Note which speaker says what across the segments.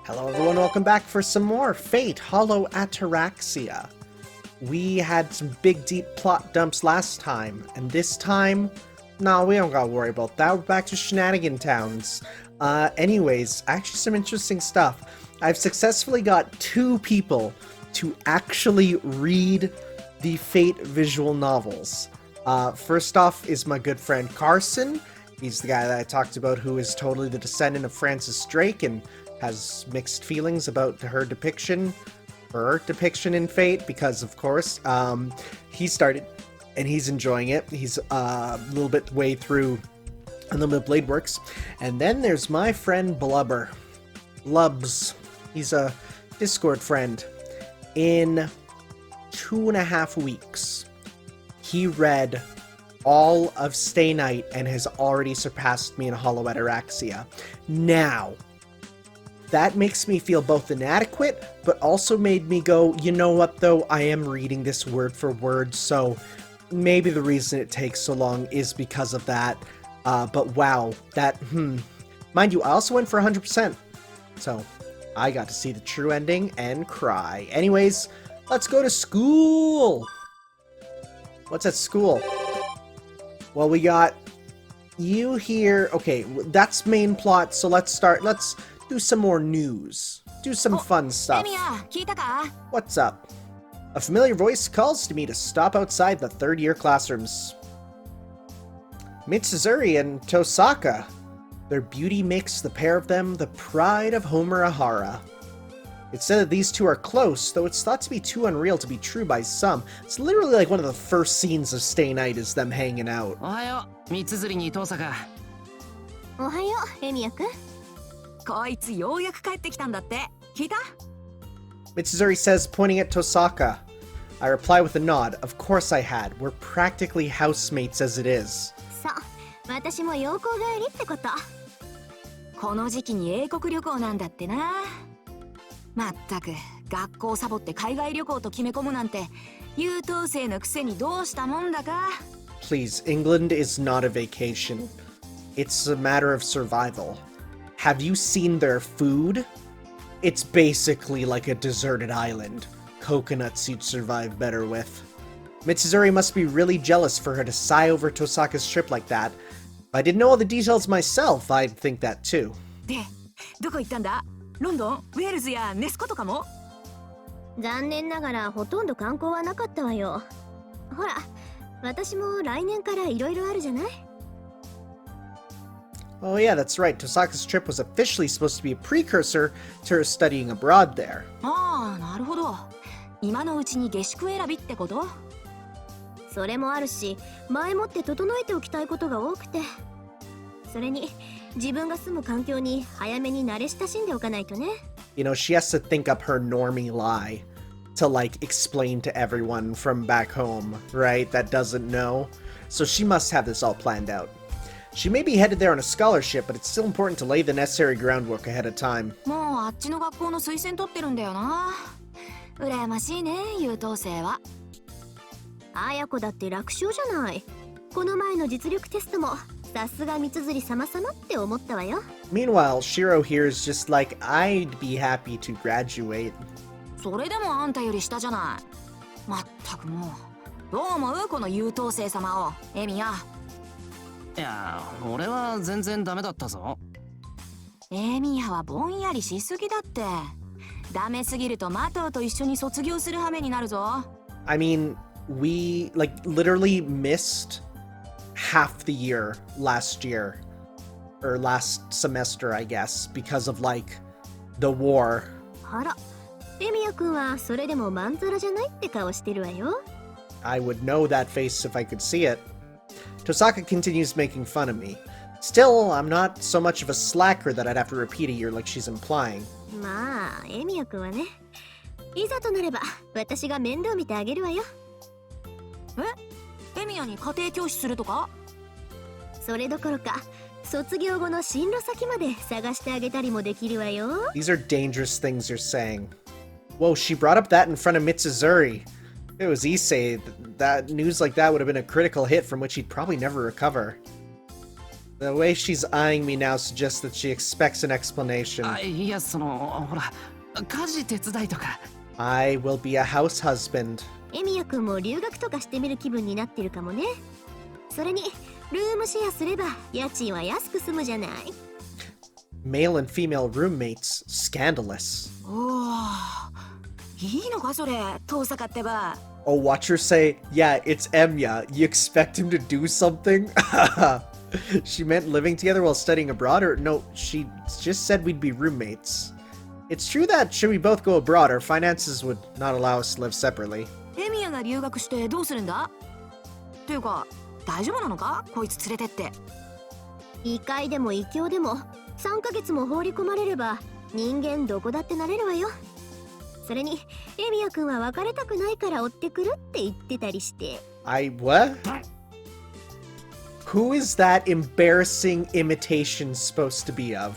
Speaker 1: Hello everyone, welcome back for some more Fate Hollow Ataraxia. We had some big deep plot dumps last time, and this time, no, we don't gotta worry about that. We're back to Shenanigan Towns. Anyways, actually some interesting stuff. I've successfully got 2 people to actually read the Fate visual novels. First off is my good friend Carson. He's the guy that I talked about who is totally the descendant of Francis Drake and has mixed feelings about her depiction in Fate because, of course, he started and he's enjoying it. He's a little bit way through Unlimited Blade Works. And then there's my friend Blubs. He's a Discord friend. In 2.5 weeks, he read all of Stay Night and has already surpassed me in Hollow Ataraxia. Now, that makes me feel both inadequate, but also made me go, you know what though, I am reading this word for word, so maybe the reason it takes so long is because of that. But wow, that, Mind you, I also went for 100%, so I got to see the true ending and cry. Anyways, let's go to school! What's at school? Well, we got you here. Okay, that's main plot, so let's do some more news. Do some fun stuff. What's up? A familiar voice calls to me to stop outside the third-year classrooms. Mitsuzuri and Tohsaka. Their beauty makes the pair of them the pride of Homerahara. It's said that these two are close, though it's thought to be too unreal to be true by some. It's literally like one of the first scenes of Stay Night is them hanging out.
Speaker 2: Ohayo, Mitsuzuri ni Tohsaka.
Speaker 3: Ohayo, Emiya-kun.
Speaker 1: Mitsuzuri says, pointing at Tohsaka. I reply with a nod. Of course I had. We're practically housemates as it is.
Speaker 3: そう、私も洋行帰りってこと。
Speaker 4: この時期に英国旅行なんだってな。まったく、学校サボって海外旅行と決め込むなんて、優等生のくせにどうしたもんだか。
Speaker 1: Please, England is not a vacation. It's a matter of survival. Have you seen their food? It's basically like a deserted island. Coconuts you'd survive better with. Mitsuzuri must be really jealous for her to sigh over Tohsaka's trip like that. If I didn't know all the details myself, I'd think that too.
Speaker 4: で、どこ行ったんだ？ロンドン、ウェールズやネスコとかも？
Speaker 3: 残念ながらほとんど観光はなかったわよ。ほら、私も来年からいろいろあるじゃない？
Speaker 1: Oh yeah, that's right. Tohsaka's trip was officially supposed to be a precursor to her studying abroad there.
Speaker 4: ああ、なるほど。今のうちに下宿選びってこと？
Speaker 3: それもあるし、前もって整えておきたいことが多くて。それに、自分が住む環境に早めに慣れ親しんでおかないとね。
Speaker 1: You know, she has to think up her normie lie to like explain to everyone from back home, right, that doesn't know. So she must have this all planned out. She may be headed there on a scholarship, but it's still important to lay the necessary groundwork ahead of time.
Speaker 4: もうあっちの学校の推薦取ってるんだよな。羨ましいね、優等生は。
Speaker 3: 綾子だって楽勝じゃない。この前の実力テストもさすが三辻様様って思ったわよ。
Speaker 1: Meanwhile, Shiro here is just like, I'd be happy to graduate.
Speaker 4: それでもあんたより下じゃない。まったくもう。どう思うこの優等生様を、エミヤ。
Speaker 2: いや、俺は全然ダメだったぞ。
Speaker 4: エミヤはぼんやりしすぎだって。ダメすぎるとマトウと一緒に卒業する羽目になるぞ。
Speaker 1: I mean, we, like, literally missed half the year last year. Or last semester, I guess, because of, like, the war.
Speaker 3: あら、エミヤ君はそれでもまんざらじゃないって顔してるわよ。
Speaker 1: I would know that face if I could see it. Tohsaka continues making fun of me. Still, I'm not so much of a slacker that I'd have to repeat a year like she's implying.
Speaker 3: まあ、エミヤ君はね。いざとなれば、私が面倒見てあげるわよ。
Speaker 4: え？エミヤに家庭教師するとか？
Speaker 3: それどころか、卒業後の進路先まで探してあげたりもできるわよ。
Speaker 1: These are dangerous things you're saying. Whoa, she brought up that in front of Mitsuzuri. If it was Issei, that news like that would have been a critical hit from which he'd probably never recover. The way she's eyeing me now suggests that she expects an explanation.
Speaker 2: いや、ほら、家事手伝いとか。
Speaker 1: I will be a house husband.
Speaker 3: エミヤ君も留学とかしてみる気分になってるかもね。それにルームシェアすれば家賃は安く済むじゃない。
Speaker 1: Male and female roommates. Scandalous.
Speaker 4: おお、いいのかそれ、遠坂ってば。
Speaker 1: Oh, watch her say, yeah, it's Enya. You expect him to do something? She meant living together while studying abroad, or no, she just said we'd be roommates. It's true that should we both go abroad, our finances would not allow us to live separately.
Speaker 4: エミヤが留学してどうするんだ？というか、大丈夫なのか？こいつ連れてって。
Speaker 3: 異界でも異教でも3ヶ月も放り込まれれば人間どこだってなれるわよ。それにエミヤ君は別れたくないから追ってくるって言ってたりして。
Speaker 1: What? Who is that embarrassing imitation supposed to be of?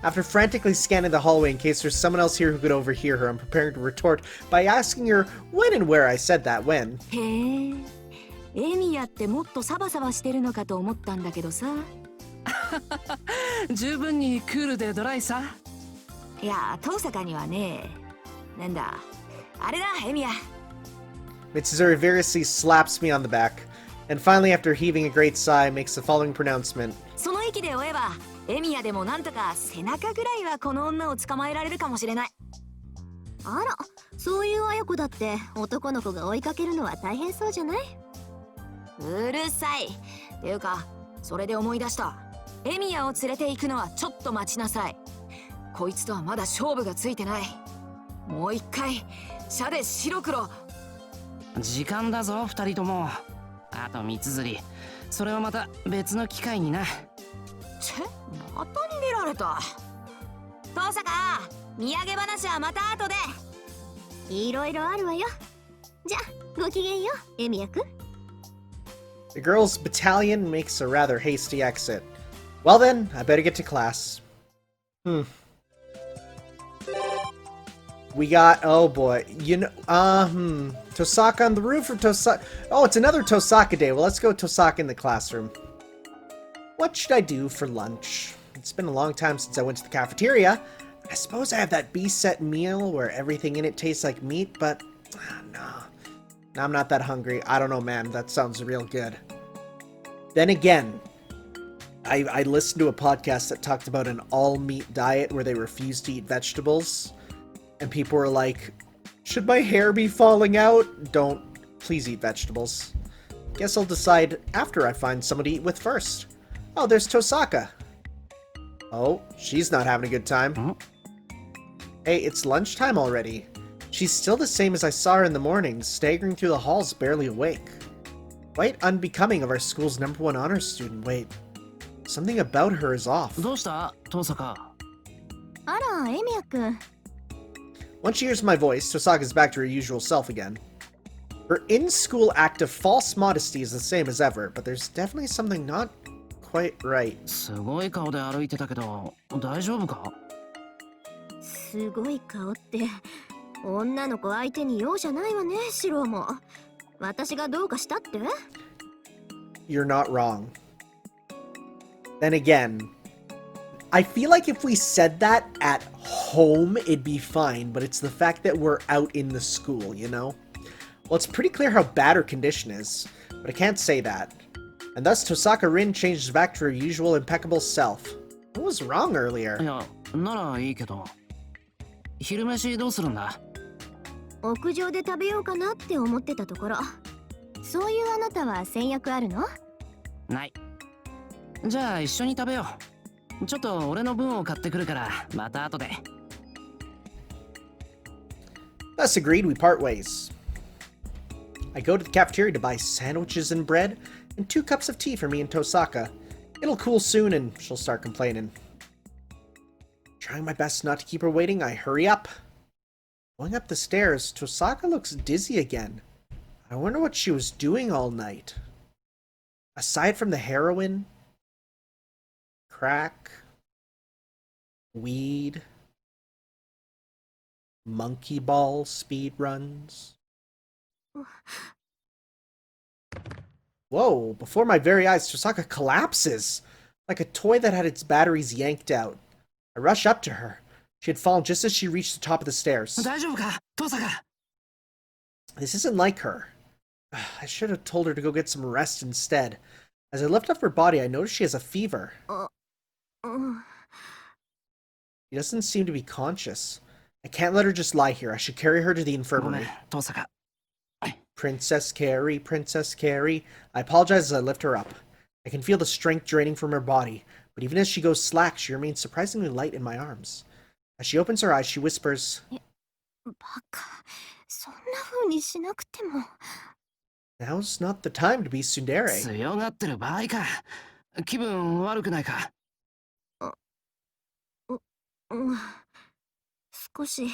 Speaker 1: After frantically scanning the hallway in case there's someone else here who could overhear her, I'm preparing to retort by asking her when and where I said that when.
Speaker 4: へえ、エミヤってもっとサバサバしてるのかと思ったんだけどさ。
Speaker 2: 十分にクールでドライさ。
Speaker 4: いや、遠坂にはね、なんだ、あれだ、エミヤ。
Speaker 1: Mitsuzuri vigorously slaps me on the back, and finally, after heaving a great sigh, makes the following pronouncement.
Speaker 4: その息で追えば、エミヤでもなんとか背中ぐらいはこの女を捕まえられるかもしれない。
Speaker 3: あら、そういう綾子だって男の子が追いかけるのは大変そうじゃない？
Speaker 4: うるさい。っていうか、それで思い出した。エミヤを連れて行くのはちょっと待ちなさい。こいつとはまだ勝負がついてない。もう一回、シャで白黒。
Speaker 2: 時間だぞ、二人とも。あと三つ釣り。それはまた別の機会にな。
Speaker 4: また逃げられた。遠坂、土産話はまた後で。
Speaker 3: いろいろあるわよ。じゃあ、ごきげんよう、エミヤ君。
Speaker 1: The girls' battalion makes a rather hasty exit. Well then, I better get to class. We got, oh boy, Tohsaka on the roof or Tohsaka? Oh, it's another Tohsaka day. Well, let's go Tohsaka in the classroom. What should I do for lunch? It's been a long time since I went to the cafeteria. I suppose I have that B-set meal where everything in it tastes like meat, but no. I'm not that hungry. I don't know, man. That sounds real good. Then again, I listened to a podcast that talked about an all-meat diet where they refused to eat vegetables. And people were like, should my hair be falling out? Don't. Please eat vegetables. Guess I'll decide after I find someone to eat with first. Oh, there's Tohsaka. Oh, she's not having a good time.
Speaker 2: Huh?
Speaker 1: Hey, it's lunchtime already. She's still the same as I saw her in the morning, staggering through the halls barely awake. Quite unbecoming of our school's #1 honors student. Wait, something about her is off.
Speaker 2: どうした、遠坂。
Speaker 3: あら、エミヤ君。
Speaker 1: Once she hears my voice, Tohsaka's back to her usual self again. Her in-school act of false modesty is the same as ever, but there's definitely something not quite right.
Speaker 2: すごい顔で歩いてたけど、大丈夫か？
Speaker 3: すごい顔って、女の子相手に用じゃないわね、シロも。私がどうかしたって？
Speaker 1: You're not wrong. Then again, I feel like if we said that at home, it'd be fine, but it's the fact that we're out in the school, you know? Well, it's pretty clear how bad her condition is, but I can't say that. And thus, Tohsaka Rin changes back to her usual impeccable self. What was wrong earlier?
Speaker 2: いや、ならいいけど。昼飯どうするんだ？
Speaker 3: 屋上で食べようかなって思ってたところ。そういうあなたは戦略あるの？
Speaker 2: ない。じゃあ一緒に食べよう。ちょっと俺の分を買ってくるから、また後で。
Speaker 1: Thus agreed, we part ways. I go to the cafeteria to buy sandwiches and bread, and 2 cups of tea for me and Tohsaka. It'll cool soon, and she'll start complaining. Trying my best not to keep her waiting, I hurry up. Going up the stairs, Tohsaka looks dizzy again. I wonder what she was doing all night. Aside from the heroin, crack, weed, monkey ball speed runs. Whoa, before my very eyes, Tohsaka collapses. like a toy that had its batteries yanked out. I rush up to her. She had fallen just as she reached the top of the stairs.
Speaker 2: 大丈夫かトサカ
Speaker 1: This isn't like her. I should have told her to go get some rest instead. As I lift up her body, I notice she has a fever. She doesn't seem to be conscious. I can't let her just lie here. I should carry her to the
Speaker 2: ごめん
Speaker 1: infirmary.
Speaker 2: トサカ
Speaker 1: Princess Carrie, Princess Carrie. I apologize as I lift her up. I can feel the strength draining from her body, but even as she goes slack, she remains surprisingly light in my arms. As she opens her eyes, she whispers,
Speaker 3: バカ、そんな風にしなくても。
Speaker 1: Now's not the time to be tsundere.
Speaker 2: 強がってる場合か気分悪くないか
Speaker 3: 少し。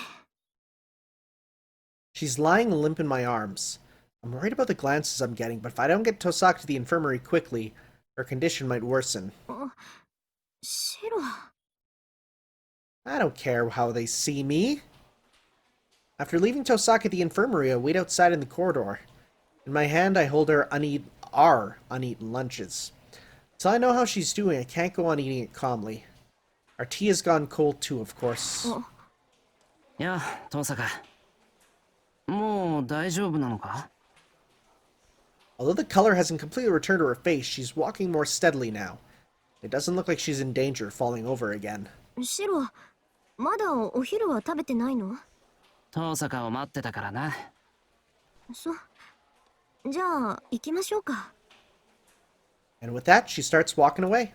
Speaker 1: She's lying limp in my arms. I'm worried about the glances I'm getting, but if I don't get Tohsaka to the infirmary quickly, her condition might worsen.
Speaker 3: シロ。
Speaker 1: I don't care how they see me. After leaving Tohsaka at the infirmary, I wait outside in the corridor. In my hand, I hold our uneaten lunches. Until I know how she's doing, I can't go on eating it calmly. Our tea has gone cold too, of course.
Speaker 2: いやトサカもう大丈夫なのか
Speaker 1: Although the color hasn't completely returned to her face, she's walking more steadily now. It doesn't look like she's in danger of falling over again.
Speaker 3: シロ、まだお昼は食べてないの？
Speaker 2: トサカを待ってたからな
Speaker 3: じゃあ行きましょうか。
Speaker 1: And with that, she starts walking away.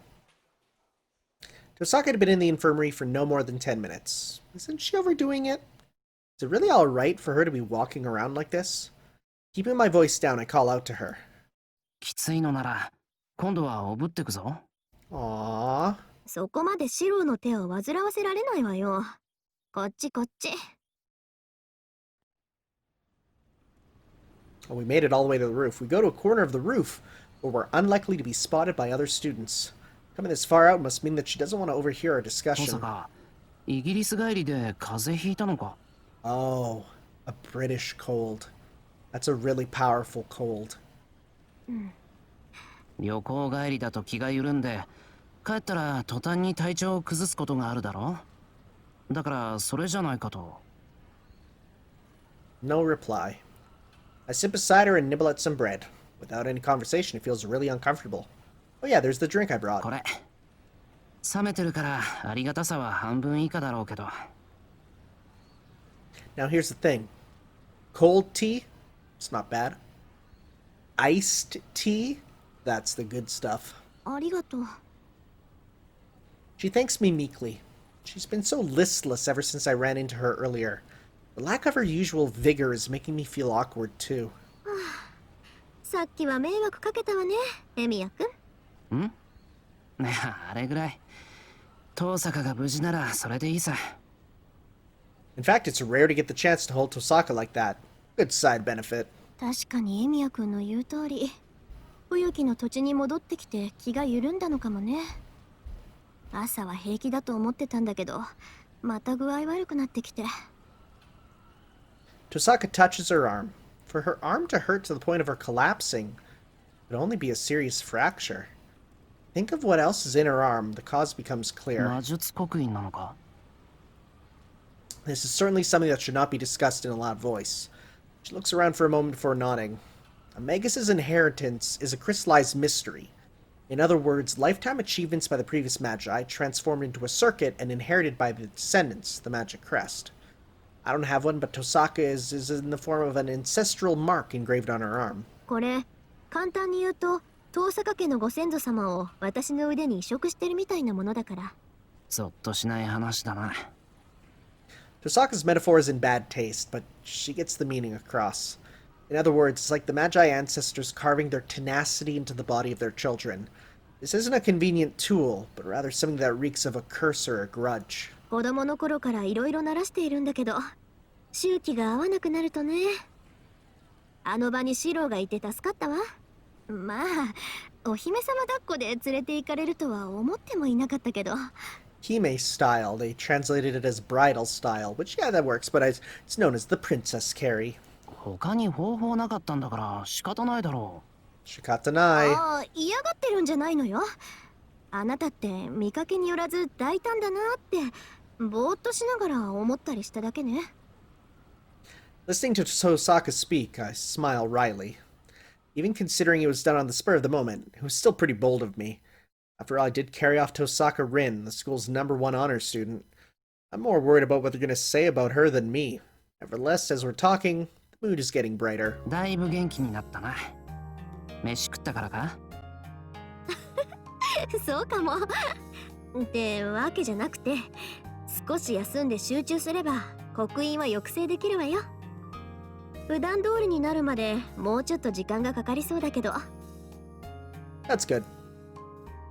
Speaker 1: Tohsaka had been in the infirmary for no more than 10 minutes. Isn't she overdoing it? Is it really alright for her to be walking around like this? Keeping my voice down, I call out to her.
Speaker 2: きついのなら今度はおぶってくぞ
Speaker 1: Aww.
Speaker 3: そこまでシロの手を煩わせられないわよ。こっちこっち。
Speaker 1: Well, we made it all the way to the roof. We go to a corner of the roof where we're unlikely to be spotted by other students. Coming this far out must mean that she doesn't want to overhear our
Speaker 2: ト
Speaker 1: discussion.
Speaker 2: サカイギリス帰りで風邪ひいたのか
Speaker 1: Oh, a British cold. That's a really powerful cold.
Speaker 2: 旅行帰りだと気が緩んで帰ったら途端に体調を崩すことがあるだろだからそれじゃないかと
Speaker 1: No reply. I sit beside her and nibble at some bread. Without any conversation, it feels really uncomfortable. Oh yeah, there's the drink I brought.
Speaker 2: これ冷めてるからありがたさは半分以下だろうけど
Speaker 1: Now here's the thing. Cold tea, it's not bad. Iced tea, that's the good stuff.
Speaker 3: ありがとう。
Speaker 1: She thanks me meekly. She's been so listless ever since I ran into her earlier. The lack of her usual vigor is making me feel awkward too.
Speaker 3: さっきは迷惑かけたわね、エミヤくん。
Speaker 2: ねあれぐらいトサカが無事ならそれでいいさ
Speaker 1: In fact, it's rare to get the chance to hold Tohsaka like that. Good side benefit.
Speaker 3: 確かにエミヤくんの言う通り、冬木の土地に戻ってきて気が緩んだのかもね。朝は平気だと思ってたんだけど、また具合悪くなってきて。
Speaker 1: Tohsaka touches her arm. For her arm to hurt to the point of her collapsing would only be a serious fracture. Think of what else is in her arm, the cause becomes clear.
Speaker 2: 魔術刻印なのか
Speaker 1: This is certainly something that should not be discussed in a loud voice. She looks around for a moment before nodding. Amegus's inheritance is a crystallized mystery. In other words, lifetime achievements by the previous Magi transformed into a circuit and inherited by the descendants, the magic crest. I don't have one, but Tohsaka is in the form of an ancestral mark engraved on her arm.
Speaker 3: これ、簡単に言うと、遠坂家のご先祖様を私の腕に移植してるみたいなものだから。
Speaker 2: ゾッとしない話だな
Speaker 1: Tohsaka's metaphor is in bad taste, but she gets the meaning across. In other words, it's like the Magi ancestors carving their tenacity into the body of their children. This isn't a convenient tool, but rather something that reeks of a curse or a grudge.
Speaker 3: 子供の頃からいろいろ鳴らしているんだけど、周期が合わなくなるとね。あの場にシロがいて助かったわ。まあ、お姫様抱っこで連れて行かれるとは思ってもいなかったけど。
Speaker 1: Hime style, they translated it as bridal style, which, yeah, that works, but it's known as the princess carry.
Speaker 2: 他に方法なかったんだから仕方ないだろ
Speaker 1: Shikatanai.
Speaker 3: ああ、嫌がってるんじゃないのよ。あなたって見かけによらず大胆だなってぼーっとしながら思ったりしただけね。
Speaker 1: Listening to Tohsaka speak, I smile wryly. Even considering it was done on the spur of the moment, it was still pretty bold of me. After all, I did carry off Tohsaka Rin, the school's #1 honor student. I'm more worried about what they're going to say about her than me. Nevertheless, as we're talking, the mood is getting brighter.
Speaker 2: だいぶ元気になったな。飯食ったからか？
Speaker 3: そうかも。ってわけじゃなくて、少し休んで集中すれば刻印は抑制できるわよ。普段通りになるまでもうちょっと時間がかかりそうだけど。
Speaker 1: That's good.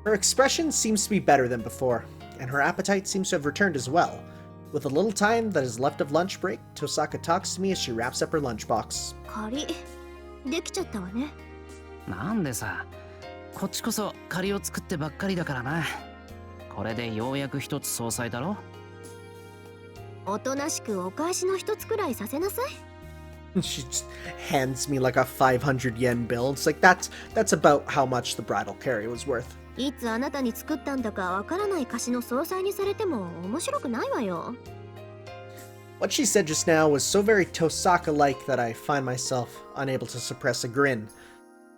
Speaker 1: Her expression seems to be better than before, and her appetite seems to have returned as well. With a little time that is left of lunch break, Tohsaka talks to me as she wraps up her lunchbox.
Speaker 3: 仮できちゃったわね。
Speaker 2: なんでさ、こっちこそ借りを作ってばっかりだからな。これでようやく一つ総裁だろ。
Speaker 3: おとなしくお返しの一つくらいさせなさい。
Speaker 1: She just hands me like a 500 yen bill. It's like that's about how much the bridal carry was worth.
Speaker 3: いつあなたに作ったんだかわからない貸しの総裁にされても面白くないわよ。
Speaker 1: What she said just now was so very Tohsaka-like that I find myself unable to suppress a grin.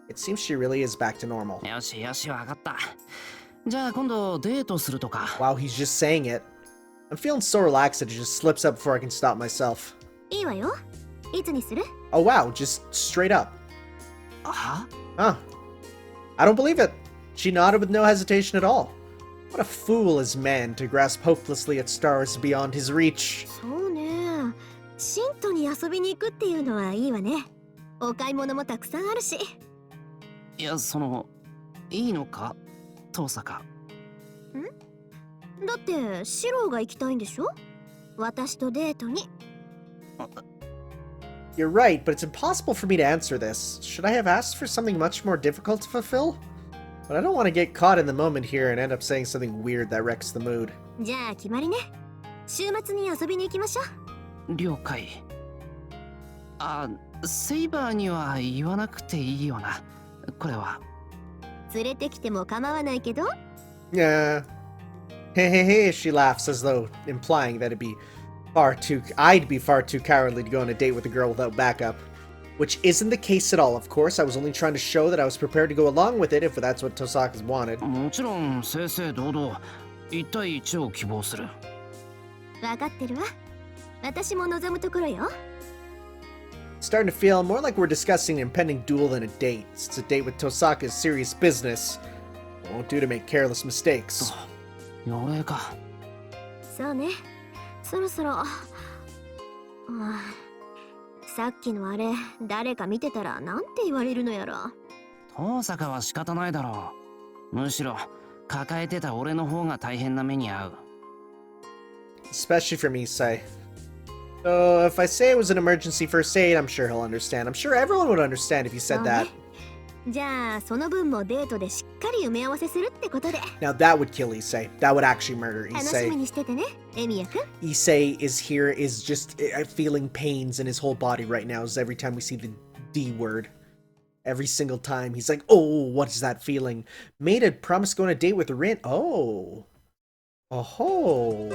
Speaker 1: It seems she really is back to normal.
Speaker 2: よしよし、わかった。じゃあ今度デートするとか。
Speaker 1: Wow, he's just saying it. I'm feeling so relaxed that it just slips up before I can stop myself.
Speaker 3: いいわよ。いつにする？
Speaker 1: Oh wow, just straight up.
Speaker 2: は？
Speaker 1: Huh. I don't believe it. She nodded with no hesitation at all. What a fool is man to grasp hopelessly at stars beyond his reach.
Speaker 3: そうね。シントに遊びに行くっていうのはいいわね。お買い物もたくさんあるし。
Speaker 2: いや、いいのか？遠坂。
Speaker 3: だってシローが行きたいんでしょ？私とデートに。
Speaker 1: You're right, but it's impossible for me to answer this. Should I have asked for something much more difficult to fulfill? But I don't want to get caught in the moment here and end up saying something weird that wrecks the mood.
Speaker 3: じゃあ決まりね。週末に遊びに行きましょう。
Speaker 2: 了解。あ、セイバーには言わなくていいよな。これは。
Speaker 3: 連れてきても構わないけど。
Speaker 1: Yeah. Hey, hey, hey, she laughs as though implying that I'd be far too cowardly to go on a date with a girl without backup. Which isn't the case at all, of course. I was only trying to show that I was prepared to go along with it if that's what Tohsaka's wanted.
Speaker 2: もちろん正々堂々1対1を希望する。
Speaker 3: わかってるわ。私も望むところよ。
Speaker 1: Starting to feel more like we're discussing an impending duel than a date. Since a date with Tohsaka is serious business. It won't do to make careless mistakes.
Speaker 2: よれか。
Speaker 3: そうね。そろそろ。さっきのあれ、誰か見てたらなんて言われるのやら。
Speaker 2: 遠坂は仕方ないだろう。むしろ抱えてた俺の方が大変な目に遭う。
Speaker 1: Especially for me, Sai. So if I say it was an emergency first aid, I'm sure he'll understand. I'm sure everyone would understand if you said that.
Speaker 3: じゃあその分もデートでしっかり埋め合わせするってことで。
Speaker 1: Now that would kill Issei. That would actually murder
Speaker 3: 楽しみ
Speaker 1: Issei.
Speaker 3: にしててね、エミヤくん。
Speaker 1: Issei is here, is just feeling pains in his whole body right now. Is every time we see the D word. Every single time he's like, oh, what is that feeling? Made a promise to go on a date with Rin. Oh. Oh.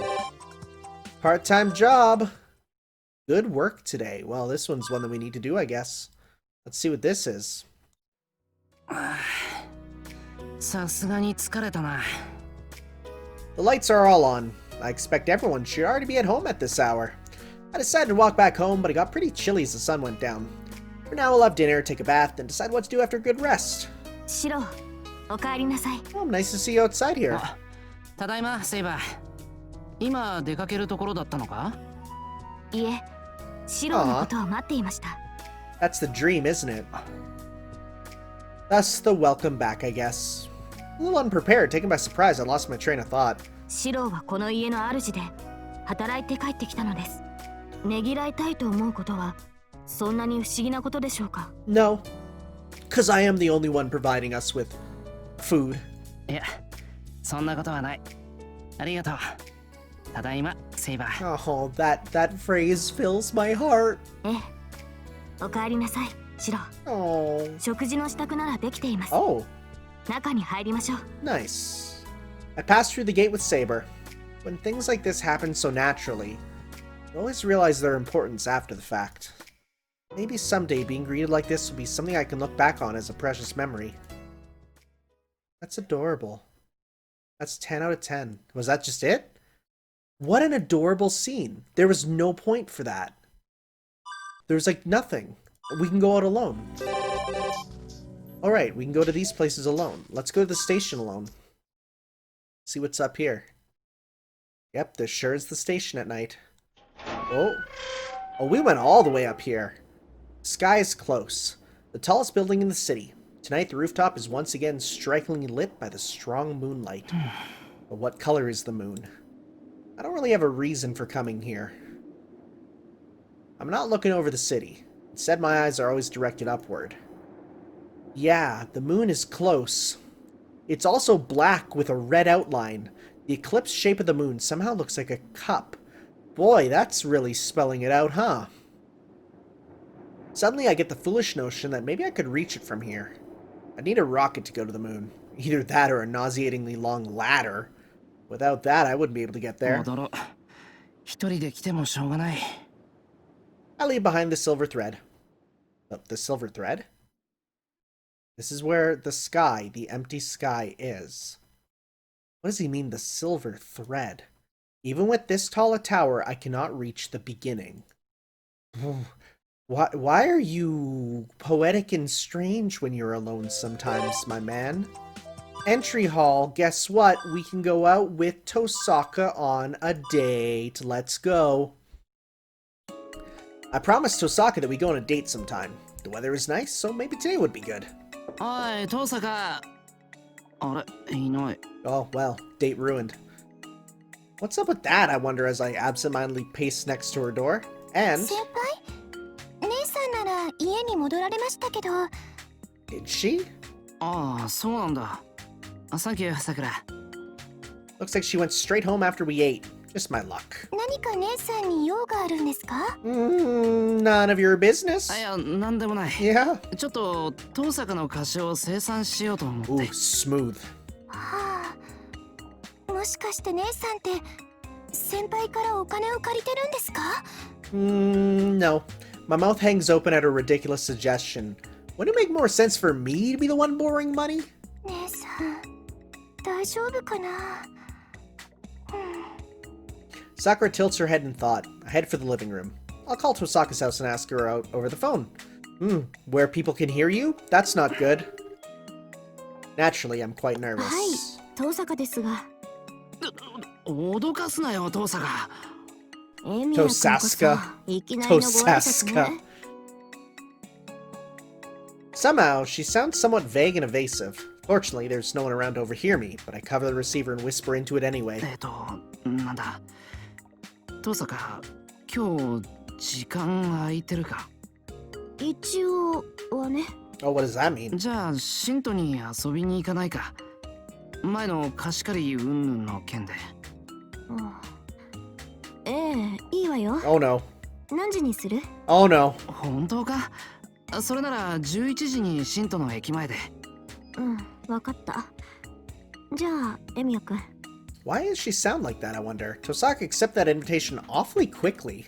Speaker 1: Part-time job. Good work today. Well, this one's one that we need to do, I guess. Let's see what this is.
Speaker 2: さすがに疲れたな。
Speaker 1: The lights are all on. I expect everyone should already be at home at this hour. I decided to walk back home, but it got pretty chilly as the sun went down. For now, we'll have dinner, take a bath, and decide what to do after a good rest.
Speaker 3: シロ、お帰りなさい。
Speaker 1: Oh, nice to see you outside here.
Speaker 2: ただいま、セイバー。今出かけるところだったのか？
Speaker 3: いえ、シロのことを待っていました。
Speaker 1: That's the dream, isn't it? Thus, the welcome back, I guess. A little unprepared, taken by surprise, I lost my train of thought.
Speaker 3: シロはこの家の主で働いて帰ってきたのです。ねぎらいたいと思うことはそんなに不思議なことでしょうか？
Speaker 1: No, because I am the only one providing us with food.
Speaker 2: いや、そんなことはない。ありがとう。ただいま、セイバー。
Speaker 1: Oh, that phrase fills my heart.
Speaker 3: ええ、お帰りなさい、シロ。
Speaker 1: Oh.
Speaker 3: 食事の支度ならできています。
Speaker 1: Oh.
Speaker 3: 中に入りましょう。
Speaker 1: Nice. I passed through the gate with Saber. When things like this happen so naturally, I always realize their importance after the fact. Maybe someday being greeted like this will be something I can look back on as a precious memory. That's adorable. That's 10 out of 10. Was that just it? What an adorable scene. There was no point for that. There was like nothing. We can go out alone. Alright, we can go to these places alone. Let's go to the station alone. See what's up here. Yep, there sure is the station at night. Oh, we went all the way up here. The sky is close. The tallest building in the city. Tonight the rooftop is once again strikingly lit by the strong moonlight. But what color is the moon? I don't really have a reason for coming here. I'm not looking over the city. Instead, my eyes are always directed upward. Yeah, the moon is close. It's also black with a red outline. The eclipse shape of the moon somehow looks like a cup. Boy, that's really spelling it out, huh? Suddenly I get the foolish notion that maybe I could reach it from here. I need a rocket to go to the moon. Either that or a nauseatingly long ladder. Without that, I wouldn't be able to get there. I leave behind the silver thread. Oh, the silver thread? This is where the sky, the empty sky, is. What does he mean, the silver thread? Even with this tall a tower, I cannot reach the beginning. Why are you poetic and strange when you're alone sometimes, my man? Entry hall, guess what? We can go out with Tohsaka on a date. Let's go. I promised Tohsaka that we go on a date sometime. The weather is nice, so maybe today would be good.
Speaker 2: Oi, Tohsaka!
Speaker 1: Oh, well, date ruined. What's up with that, I wonder, as I absentmindedly pace next to her door. And... Did she? Looks like she went straight home after we ate. Just my luck. None of your business. Yeah. Ooh, smooth. No. My mouth hangs open at a ridiculous suggestion. Wouldn't it make more sense for me to be the one borrowing money? Sakura tilts her head in thought. I head for the living room. I'll call Tohsaka's house and ask her out over the phone. Where people can hear you? That's not good. Naturally, I'm quite nervous. Tohsaka. Somehow, she sounds somewhat vague and evasive. Fortunately, there's no one around to overhear me, but I cover the receiver and whisper into it anyway.
Speaker 2: Tohsaka,
Speaker 1: Oh, what does that mean? Oh no. Oh no. Why does she sound like that, I wonder? Tohsaka accepted that invitation awfully quickly.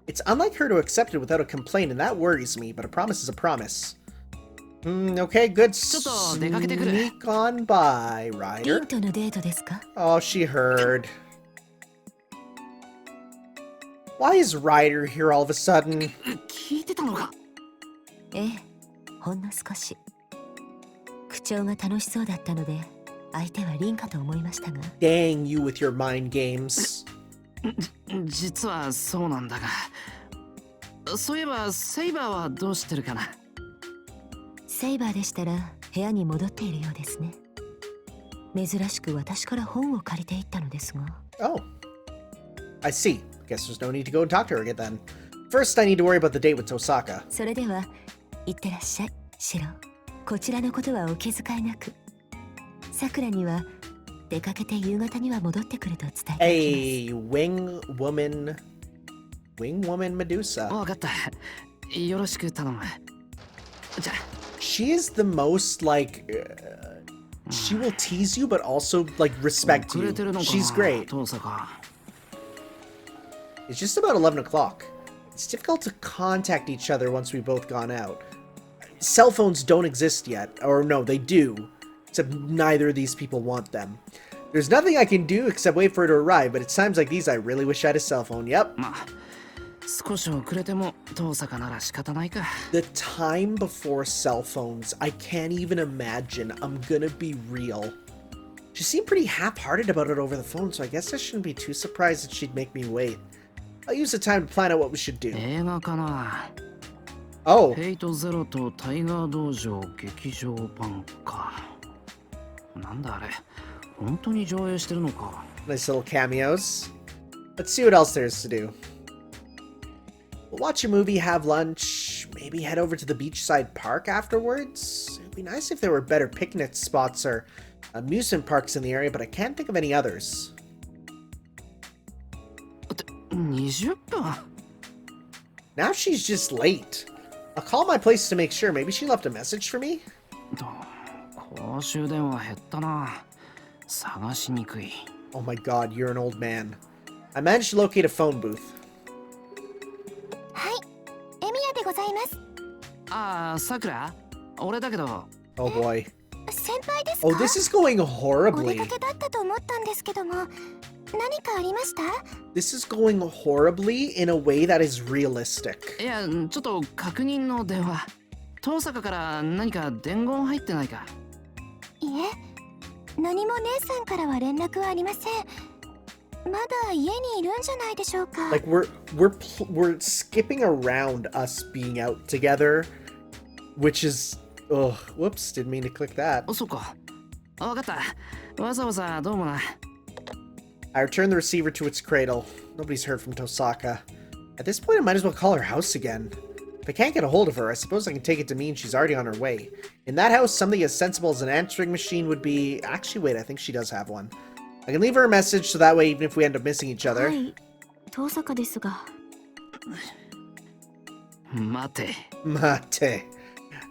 Speaker 1: It's unlike her to accept it without a complaint, and that worries me, but a promise is a promise. Okay, good. Sneak on by, Ryder. Oh, she heard. Why is Ryder here all of a sudden? Dang you with your mind games. Oh. I see. Guess there's no need to go and talk to her again then. First, I need to worry about the date with Tohsaka. Hey, wing woman Medusa. She is the most, like, she will tease you, but also, like, respect
Speaker 2: 遅
Speaker 1: you.
Speaker 2: れてるのか
Speaker 1: She's great.
Speaker 2: 遠坂
Speaker 1: It's just about 11 o'clock. It's difficult to contact each other once we've both gone out. Cell phones don't exist yet. Or no, they do. Except neither of these people want them. There's nothing I can do except wait for her to arrive, but it's times like these I really wish I had a cell phone. Yep.
Speaker 2: まあ少し遅れても遠坂なら仕方ないか
Speaker 1: The time before cell phones, I can't even imagine. I'm gonna be real. She seemed pretty half-hearted about it over the phone, so I guess I shouldn't be too surprised that she'd make me wait. I'll use the time to plan out what we should do.
Speaker 2: 映画かな
Speaker 1: Oh,
Speaker 2: ヘイトゼロとタイガー道場劇場版かなんだあれ本当に上映してるのか
Speaker 1: nice little cameos. Let's see what else there is to do. We'll watch a movie, have lunch, maybe head over to the beachside park afterwards. It'd be nice if there were better picnic spots or amusement parks in the area, but I can't think of any others.
Speaker 2: 20分
Speaker 1: Now she's just late. I'll call my place to make sure. Maybe she left a message for me?
Speaker 2: 公衆電話減ったな探しにくい
Speaker 1: Oh my god, you're an old man. I managed to locate a phone booth.
Speaker 3: はい、エミヤでございます。
Speaker 2: ああさくら俺だけど
Speaker 1: Oh boy.
Speaker 3: 先輩ですか？
Speaker 1: Oh, this is going
Speaker 3: お出
Speaker 1: horribly.
Speaker 3: かけだったと思ったんですけども、何かありました？
Speaker 1: This is going horribly in a way that is realistic.
Speaker 2: いやちょっと確認の電話遠坂から何か伝言入ってないか
Speaker 3: いえ、何も姉さんからは連絡はありません。まだ家にいるんじゃないでしょうか。
Speaker 1: Like we're skipping around us being out together, which is whoops, didn't mean to click that.
Speaker 2: そうかわかったわざわざどうもな
Speaker 1: I returned the receiver to its cradle. Nobody's heard from Tohsaka. At this point, I might as well call her house again. If I can't get a hold of her, I suppose I can take it to mean she's already on her way. In that house, something as sensible as an answering machine would be... Actually, wait, I think she does have one. I can leave her a message so that way even if we end up missing each
Speaker 3: は
Speaker 1: other.
Speaker 3: い、遠坂ですが。
Speaker 2: 待て
Speaker 1: Mate.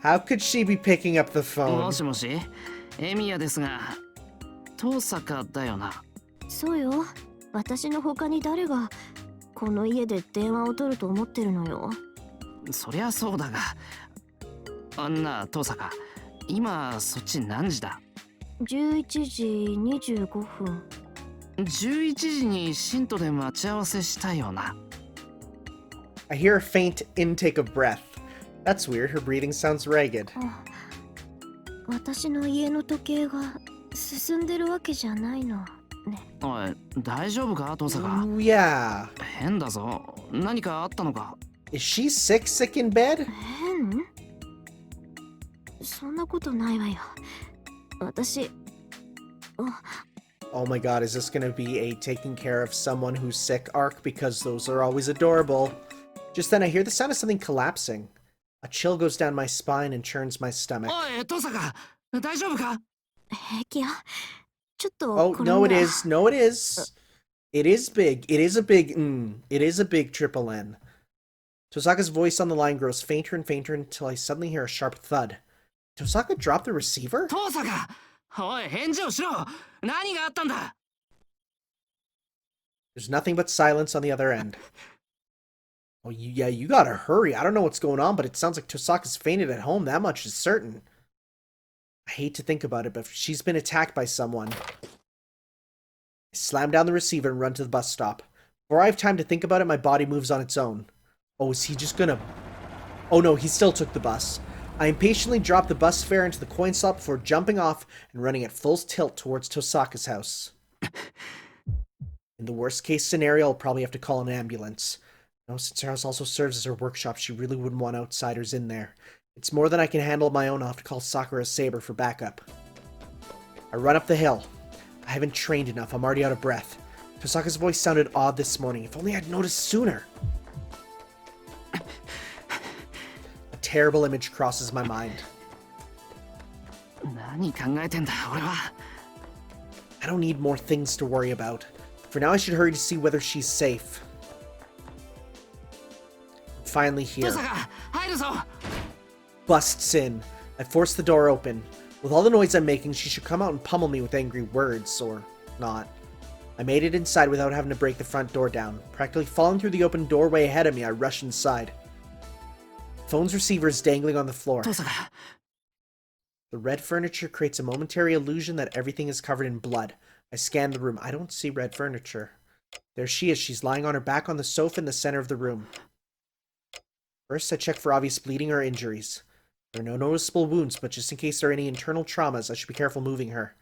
Speaker 1: How could she be picking up the
Speaker 2: も
Speaker 1: phone?
Speaker 2: しもしエミヤですが遠坂だよな
Speaker 3: そうよ。私の他に誰がこの家で電話を取ると思ってるのよ。
Speaker 2: そりゃそうだがあんな遠坂今そっち何時だ
Speaker 3: 11時25分。
Speaker 2: 11時にシントで待ち合わせしたよな
Speaker 1: I hear a faint intake of breath. That's weird, her breathing sounds ragged.
Speaker 3: あ、私の家の時計が進んでるわけじゃないのね。
Speaker 2: おい大丈夫か遠坂
Speaker 1: Ooh, yeah.
Speaker 2: 変だぞ何かあったのか
Speaker 1: Is she sick in bed?
Speaker 3: 変？そんなことないわよ。私、
Speaker 1: Oh my god, is this gonna be a taking care of someone who's sick arc? Because those are always adorable. Just then I hear the sound of something collapsing. A chill goes down my spine and churns my stomach.
Speaker 2: おい遠坂大丈夫か
Speaker 3: 平気や。ちょっと
Speaker 1: Oh,
Speaker 3: これ
Speaker 1: no,
Speaker 3: な
Speaker 1: it is. No, it is. It is big. It is a big, it is a big triple N. Tohsaka's voice on the line grows fainter and fainter until I suddenly hear a sharp thud. Tohsaka dropped the receiver?
Speaker 2: 遠坂おい返事をしろ何があったんだ
Speaker 1: There's nothing but silence on the other end. Oh, yeah, you gotta hurry. I don't know what's going on, but it sounds like Tohsaka's fainted at home. That much is certain. I hate to think about it, but she's been attacked by someone. I slam down the receiver and run to the bus stop. Before I have time to think about it, my body moves on its own. Oh, is he just gonna... Oh no, he still took the bus. I impatiently drop the bus fare into the coin slot before jumping off and running at full tilt towards Tohsaka's house. In the worst case scenario, I'll probably have to call an ambulance. No, since her house also serves as her workshop, she really wouldn't want outsiders in there. It's more than I can handle on my own. I'll have to call Sakura Saber for backup. I run up the hill. I haven't trained enough. I'm already out of breath. Tohsaka's voice sounded odd this morning. If only I'd noticed sooner. A terrible image crosses my mind.
Speaker 2: 何考えてんだ俺は
Speaker 1: I don't need more things to worry about. For now, I should hurry to see whether she's safe. Finally
Speaker 2: 遠
Speaker 1: here.
Speaker 2: 坂入るぞ
Speaker 1: Busts in. I force the door open. With all the noise I'm making, she should come out and pummel me with angry words, or not. I made it inside without having to break the front door down. Practically falling through the open doorway ahead of me, I rushed inside. Phone's receiver is dangling on the floor.
Speaker 2: Tohsaka.
Speaker 1: The red furniture creates a momentary illusion that everything is covered in blood. I scan the room. I don't see red furniture. There she is. She's lying on her back on the sofa in the center of the room. First, I check for obvious bleeding or injuries. There are no noticeable wounds, but just in case there are any internal traumas, I should be careful moving her.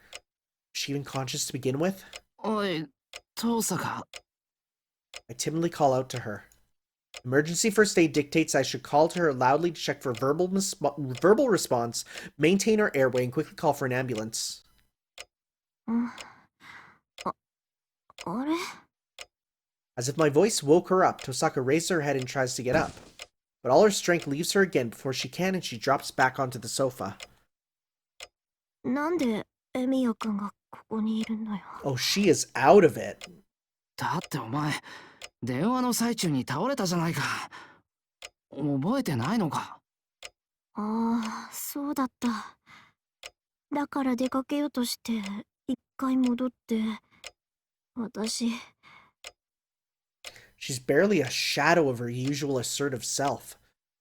Speaker 1: Is she even conscious to begin with?
Speaker 2: Oi, Tohsaka.
Speaker 1: I timidly call out to her. Emergency first aid dictates I should call to her loudly to check for verbal response, maintain her airway, and quickly call for an ambulance. As if my voice woke her up, Tohsaka raises her head and tries to get up. But all her strength leaves her again before she can, and she drops back onto the sofa. Oh, she is out of it.
Speaker 2: だってお前、電話の最中に倒れたじゃないか。覚えてないのか。
Speaker 3: ああ、そうだった。だから出かけようとして一回戻って、私。
Speaker 1: She's barely a shadow of her usual assertive self.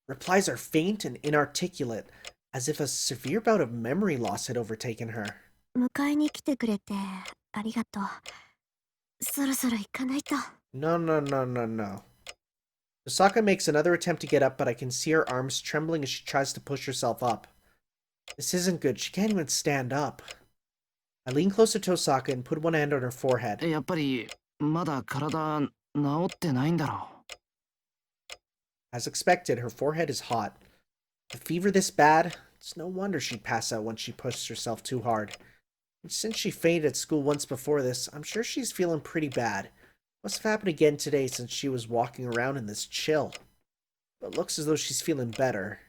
Speaker 1: Replies are faint and inarticulate, as if a severe bout of memory loss had overtaken her.
Speaker 3: 迎えに来てくれてありがとう。そろそろ行かないと。
Speaker 1: No. Tohsaka makes another attempt to get up, but I can see her arms trembling as she tries to push herself up. This isn't good. She can't even stand up. I lean close to Tohsaka and put one hand on her forehead.
Speaker 2: やっぱりまだ体治ってないんだろう。
Speaker 1: As expected, her forehead is hot. A fever this bad? It's no wonder she'd pass out once she pushed herself too hard. And since she fainted at school once before this, I'm sure she's feeling pretty bad. Must have happened again today since she was walking around in this chill. But it looks as though she's feeling better.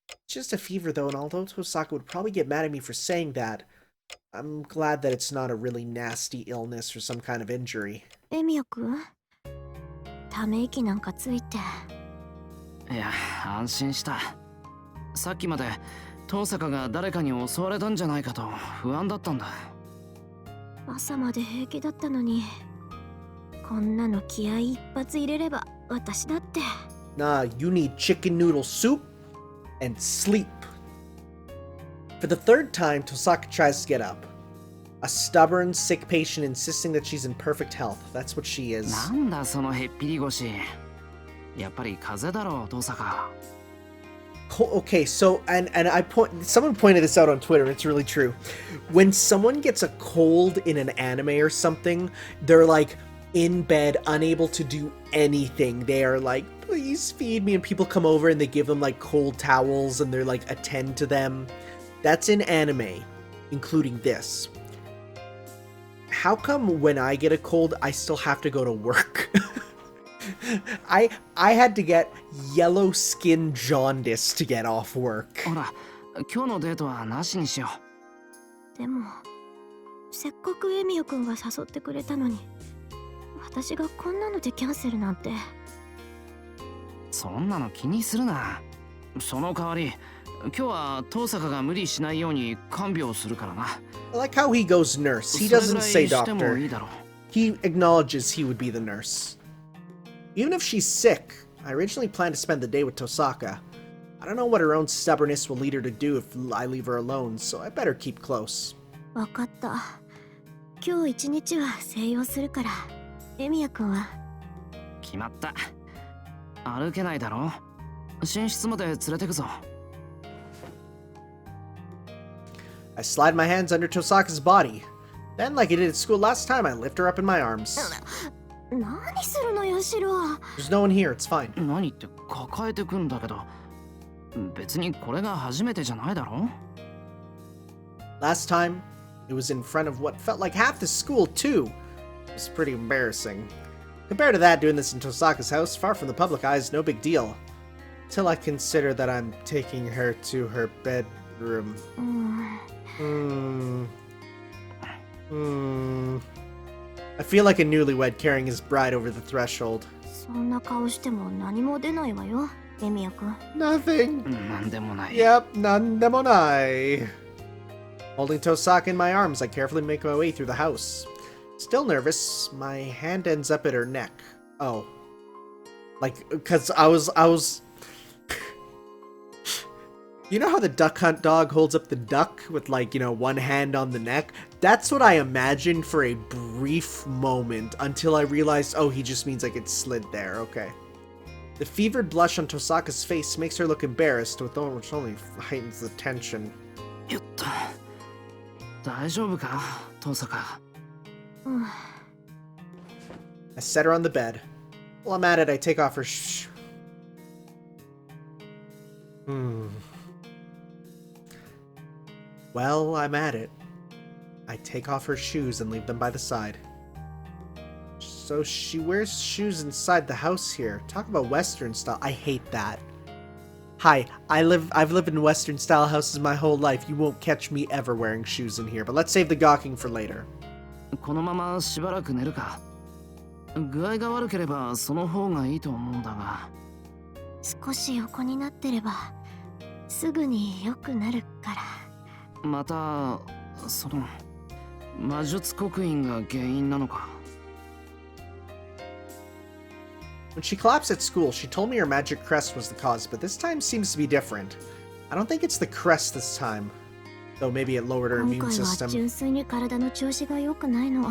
Speaker 1: It's just a fever though, and although Tohsaka would probably get mad at me for saying that, I'm glad that it's not a really nasty illness or some kind of injury.
Speaker 3: エミヤ君、ため息なんかついて。
Speaker 2: いや、安心した。さっきまでTohsakaが誰かに襲われたんじゃないかと不安だったんだ。
Speaker 3: 朝まで平気だったのに、こんなの気合一発入れれば私だって。
Speaker 1: Nah, you need chicken noodle soup and sleep. For the third time, Tohsaka tries to get up. A stubborn, sick patient insisting that she's in perfect health. That's what she is.
Speaker 2: なんだそのへっぴり腰。やっぱり風邪だろう、Tohsaka。
Speaker 1: Okay, so someone pointed this out on Twitter, and it's really true. When someone gets a cold in an anime or something, they're like in bed, unable to do anything. They are like, please feed me, and people come over and they give them like cold towels and they're like attend to them. That's in anime, including this. How come when I get a cold, I still have to go to work? I had to get yellow skin jaundice to get off work.
Speaker 2: ほら、今日のデートはなしにしよ
Speaker 3: う。でも、せっかくエミヤ君が誘ってくれたのに、私がこんなのでキャンセルなんて。
Speaker 2: そんなの気にするな。その代わり、今日はTohsakaが無理しないように看病するからな。
Speaker 1: I like how he goes nurse. He doesn't say doctor. He acknowledges he would be the nurse. Even if she's sick, I originally planned to spend the day with Tohsaka. I don't know what her own stubbornness will lead her to do if I leave her alone, so I better keep close.
Speaker 3: わかった。今日一日は静養するから、エミヤ君は。
Speaker 2: 決まった。歩けないだろ。寝室まで連れてくぞ。
Speaker 1: I slide my hands under Tohsaka's body. Then, like I did at school last time, I lift her up in my arms.
Speaker 3: 何するのよ、シロ。
Speaker 1: There's no one here, it's fine.
Speaker 2: 何って抱えてくんだけど、別にこれが初めてじゃないだろ。
Speaker 1: Last time, it was in front of what felt like half the school, too. It was pretty embarrassing. Compared to that, doing this in Tohsaka's house, far from the public eye, is no big deal. Till I consider that I'm taking her to her bedroom. I feel like a newlywed carrying his bride over the threshold.
Speaker 3: そんな顔しても何も出ないわよ、エミヤ君。
Speaker 1: Nothing.
Speaker 2: なんでもない。
Speaker 1: Yep, なんでもない. Holding Tohsaka in my arms, I carefully make my way through the house. Still nervous, my hand ends up at her neck. Oh. Like, because I was... You know how the duck hunt dog holds up the duck with, like, you know, one hand on the neck? That's what I imagined for a brief moment until I realized, oh, he just means like it slid there. Okay. The fevered blush on Tohsaka's face makes her look embarrassed, which only heightens the tension.
Speaker 2: よっと。大丈夫か、Tohsaka?
Speaker 1: I set her on the bed. While I'm at it, I take off her Well, I'm at it. I take off her shoes and leave them by the side. So she wears shoes inside the house here. Talk about Western style. I hate that. Hi, I've lived in Western style houses my whole life. You won't catch me ever wearing shoes in here, but let's save the gawking for later.
Speaker 2: このまましばらく寝るか。具合が悪ければその方がいいと思うんだが。
Speaker 3: 少し横になってればすぐに良くなるから。
Speaker 2: またその魔術刻印が原因なのか。
Speaker 1: When she collapsed at school, she told me her magic crest was the cause, but this time seems to be different. I don't think it's the crest this time, though maybe it lowered her
Speaker 3: 今
Speaker 1: immune
Speaker 3: 回は
Speaker 1: system.
Speaker 3: 純粋に体の調子が良くないの。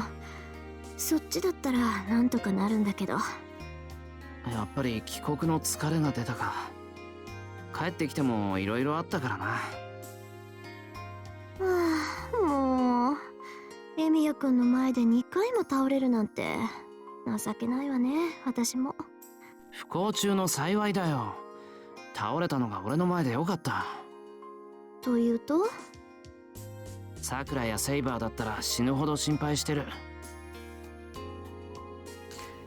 Speaker 3: そっちだったらなんとかなるんだけど。
Speaker 2: やっぱり帰国の疲れが出たか。帰ってきてもいろいろあったからな。
Speaker 3: はあ、もうエミヤくんの前で2回も倒れるなんて情けないわね、私も。
Speaker 2: 不幸中の幸いだよ。倒れたのが俺の前でよかった。
Speaker 3: というと？
Speaker 2: さくらやセイバーだったら死ぬほど心配してる。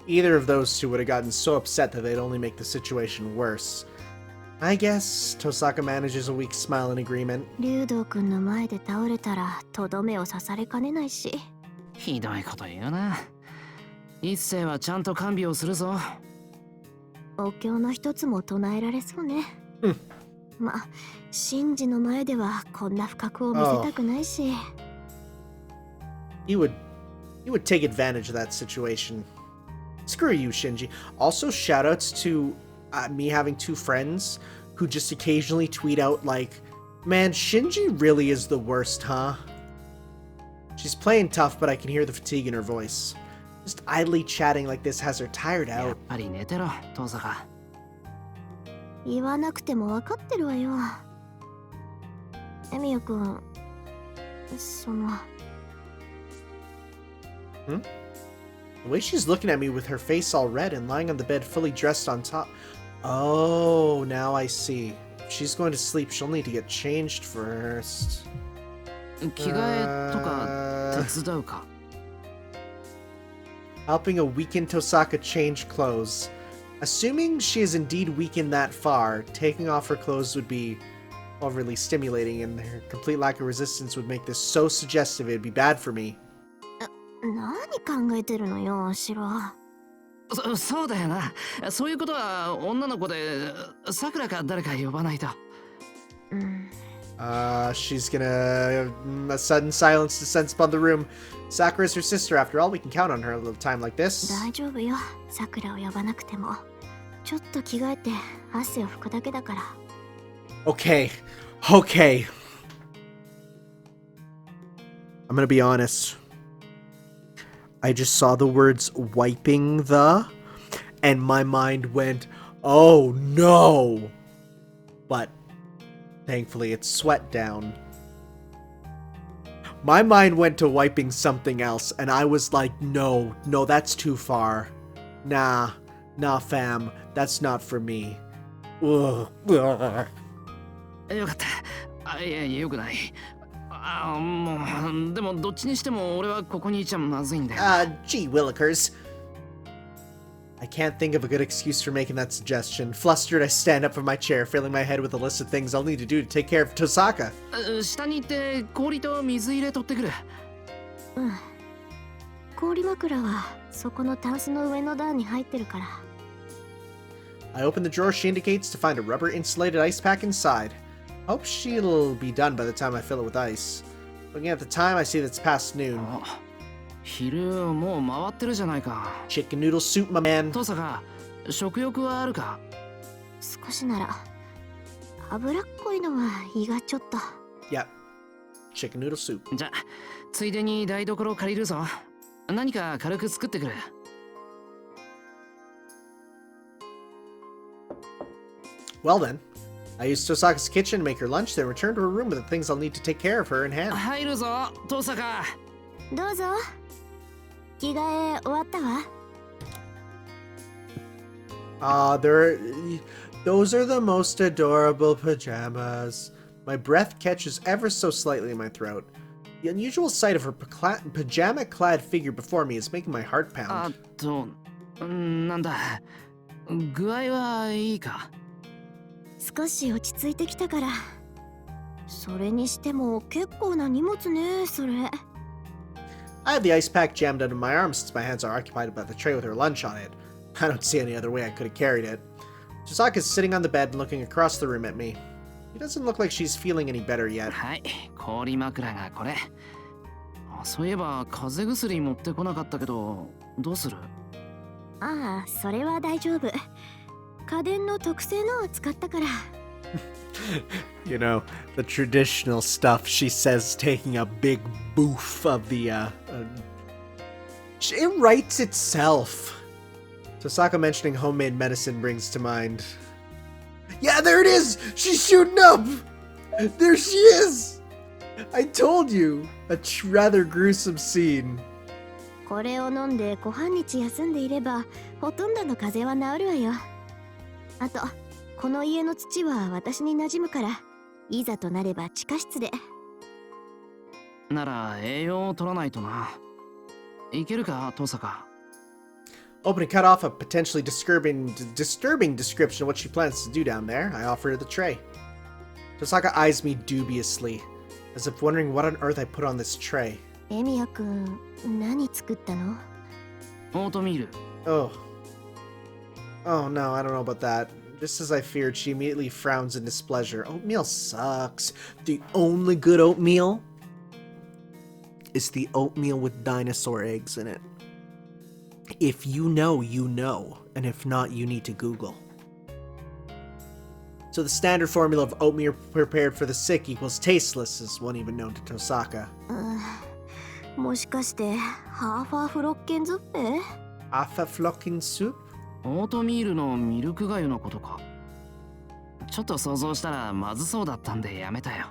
Speaker 1: Either of those two would have gotten so upset that they'd only make the situation worse. I guess Tohsaka manages a weak smile in agreement.
Speaker 3: 竜道くんの前で倒れたらとどめを刺されかねないし。
Speaker 2: ひどいこと言うな。一世はちゃんと看病するぞ。
Speaker 3: お経の一つも唱えられそうね。
Speaker 1: うん。
Speaker 3: まあ、神事の前ではこんな不覚を見せたくないし。
Speaker 1: He would take advantage of that situation. Screw you, Shinji. Also, shoutouts to me having two friends who just occasionally tweet out like, man, Shinji really is the worst, huh? She's playing tough, but I can hear the fatigue in her voice. Just idly chatting like this has her tired
Speaker 2: やっ
Speaker 1: out.
Speaker 2: ぱり寝てろ、Tohsaka。
Speaker 3: 言わなくても分かってるわよ。エミヤくん、その。
Speaker 1: Hmm? The way she's looking at me with her face all red and lying on the bed fully dressed on top. Oh, now I see. If she's going to sleep, she'll need to get changed first.
Speaker 2: 着替えとか手伝うか。
Speaker 1: Helping a weakened Tohsaka change clothes. Assuming she is indeed weakened that far, taking off her clothes would be overly stimulating, and her complete lack of resistance would make this so suggestive it'd be bad for me.
Speaker 3: 何考えてるのよ、シロ。
Speaker 2: そうだよな。そういうことは女の子でさくらか誰か呼ばないと。
Speaker 1: She's gonna... A sudden silence descends upon the room. Sakura's her sister, after all. We can count on her a little time like this.
Speaker 3: 大丈夫よ、さくらを呼ばなくても。ちょっと着替えて汗を拭くだけだから。
Speaker 1: Okay. Okay. I'm gonna be honest. I just saw the words wiping the, and my mind went, oh no! But thankfully it's sweat down. My mind went to wiping something else, and I was like, no, that's too far. Nah, fam, that's not for me. Ugh.
Speaker 2: よかった。いや、よくない。もう、でもどっちにしても俺はここにいちゃまずいんだよ。
Speaker 1: Gee willikers. I can't think of a good excuse for making that suggestion. Flustered, I stand up from my chair, filling my head with a list of things I'll need to do to take care of Tohsaka.
Speaker 2: 下に行って氷と水入れ取ってくる。
Speaker 3: 氷枕はそこのタンスの上の段に入ってるから。
Speaker 1: I open the drawer she indicates to find a rubber insulated ice pack inside. Hope she'll be done by the time I fill it with ice. Looking at the time, I see that it's past noon.
Speaker 2: あ、昼もう回ってるじゃないか。
Speaker 1: Chicken noodle soup, my man.
Speaker 2: トサカ、食欲はあるか？
Speaker 3: 少しなら。脂っこいのは胃がちょっと。
Speaker 1: Yep. Chicken noodle soup.
Speaker 2: じゃ、ついでに台所借りるぞ。何か軽く作ってくる。
Speaker 1: Well then, I used Tosaka's kitchen to make her lunch, then returned to her room with the things I'll need to take care of her in hand.
Speaker 2: 入るぞ、トサカ。
Speaker 3: どうぞ。着替え終わったわ。
Speaker 1: Those are the most adorable pajamas. My breath catches ever so slightly in my throat. The unusual sight of her pajama-clad figure before me is making my heart
Speaker 2: あ
Speaker 1: pound.
Speaker 2: と、なんだ。具合はいいか？
Speaker 3: 少し落ち着いてきたから。それにしても結構な荷物ね、それ。
Speaker 1: I have the ice pack jammed under my arm since my hands are occupied by the tray with her lunch on it. I don't see any other way I could have carried it. Tohsaka is sitting on the bed and looking across the room at me. It doesn't look like she's feeling any better yet.
Speaker 2: はい、氷枕がこれ。そういえば風邪薬持ってこなかったけど、どうする？
Speaker 3: ああ、それは大丈夫。家電の特製のを使ったから。
Speaker 1: You know, the traditional stuff, she says, taking a big boof of the, It writes itself. Tohsaka mentioning homemade medicine brings to mind. Yeah, there it is! She's shooting up! There she is! I told you! A rather gruesome scene.
Speaker 3: これを飲んで小半日休んでいれば、ほとんどの風邪は治るわよ。あと、この家の土は私に馴染むから、いざとなれば地下室で。
Speaker 2: なら栄養を取らないとな。いけるか、トサカ。
Speaker 1: Opening cut off a potentially disturbing description of what she plans to do down there, I offer her the tray. Tohsaka eyes me dubiously, as if wondering what on earth I put on this tray.
Speaker 3: エミヤくん、何作ったの？
Speaker 2: オートミール。
Speaker 1: Oh. Oh no, I don't know about that. Just as I feared, she immediately frowns in displeasure. Oatmeal sucks. The only good oatmeal is the oatmeal with dinosaur eggs in it. If you know, you know. And if not, you need to Google. So the standard formula of oatmeal prepared for the sick equals tasteless is one even known to Tohsaka.
Speaker 3: もしかしてハーファーフロッケンズッペ？
Speaker 1: Afa flocking soup?
Speaker 2: オートミールのミルク粥のことか。ちょっと想像したらまずそうだったんでやめたよ。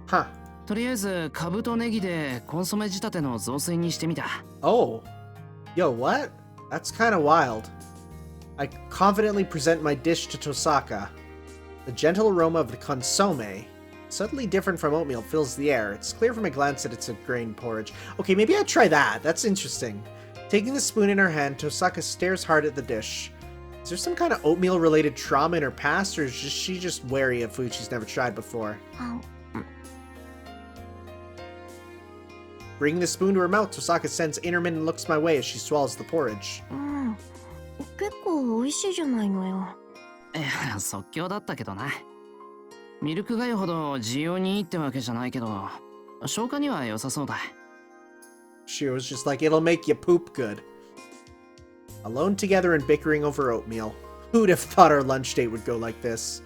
Speaker 1: Huh.
Speaker 2: とりあえずカブとネギでコンソメ仕立ての雑炊にしてみた。
Speaker 1: Oh. Yo, what? That's kind of wild. I confidently present my dish to Tohsaka. The gentle aroma of the consomme, subtly different from oatmeal, fills the air. It's clear from a glance that it's a grain porridge. Okay, maybe I'd try that. That's interesting. Taking the spoon in her hand, Tohsaka stares hard at the dish. Is there some kind of oatmeal-related trauma in her past, or is she just wary of food she's never tried before? Bringing the spoon to her mouth, Tohsaka sends intermittent looks my way as she swallows the porridge.
Speaker 3: 結構美味しいじゃないのよ。
Speaker 2: 即興だったけどな。ミルク粥ほど需要にいいってわけじゃないけど、消化には良さそうだ。
Speaker 1: She was just like, it'll make you poop good. Alone together and bickering over oatmeal. Who'd have thought our lunch date would go like this?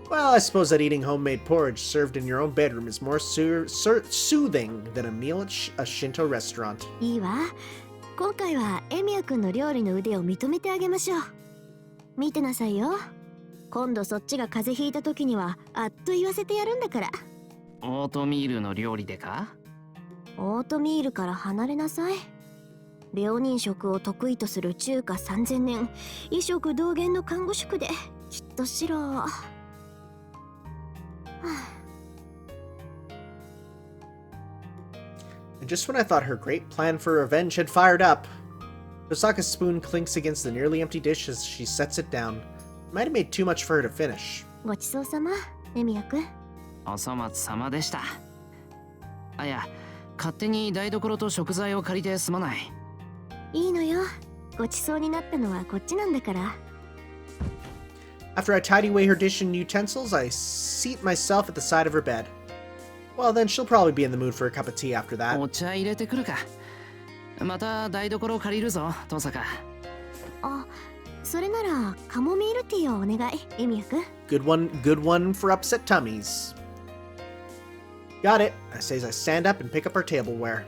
Speaker 1: Well, I suppose that eating homemade porridge served in your own bedroom is more soothing than a meal at a Shinto restaurant.
Speaker 3: いいわ。今回はエミヤくんの料理の腕を認めてあげましょう。見てなさいよ。今度そっちが風邪ひいた時にはあっと言わせてやるんだから。
Speaker 2: オートミールの料理でか？
Speaker 3: オートミールから離れなさい。病人食を得意とする中華3000年、医食同源の看護宿できっとしろ。
Speaker 1: And just when I thought her great plan for revenge had fired up, Tohsaka's spoon clinks against the nearly empty dish as she sets it down. It might have made too much for her to finish.
Speaker 3: ごちそうさま、エミヤくん。
Speaker 2: お粗末様でした。あ、いや、勝手に台所と食材を借りてすまない。
Speaker 3: いいのよ。ごちそうになったのはこっちなんだから。
Speaker 1: After I tidy away her dish and utensils, I seat myself at the side of her bed. Well, then she'll probably be in the mood for a cup of tea after that.
Speaker 2: お茶入れてくるか。また台所借りるぞ、トサカ。
Speaker 3: あ、それならカモミールティーをお願い、エミヤくん。
Speaker 1: Good one for upset tummies. Got it, I say as I stand up and pick up our tableware.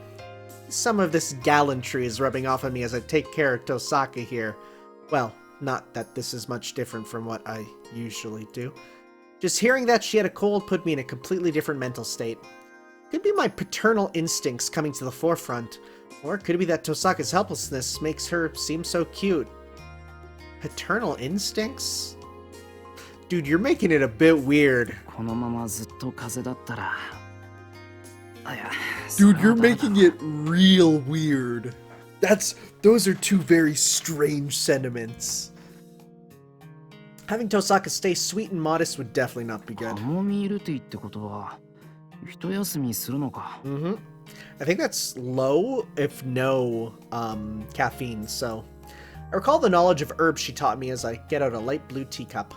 Speaker 1: Some of this gallantry is rubbing off on me as I take care of Tohsaka here. Well, not that this is much different from what I usually do. Just hearing that she had a cold put me in a completely different mental state. Could be my paternal instincts coming to the forefront, or could it be that Tohsaka's helplessness makes her seem so cute? Paternal instincts? Dude, you're making it a bit weird.
Speaker 2: このままずっと風邪だったら。あ、いや、
Speaker 1: Dude,
Speaker 2: それ
Speaker 1: you're
Speaker 2: はダメだ。
Speaker 1: making it real weird. Those are two very strange sentiments. Having Tohsaka stay sweet and modest would definitely not be
Speaker 2: カ
Speaker 1: good.
Speaker 2: モミールティーってことは一休みするのか。
Speaker 1: Mm-hmm. I think that's low, if no, caffeine, so... I recall the knowledge of herbs she taught me as I get out a light blue teacup.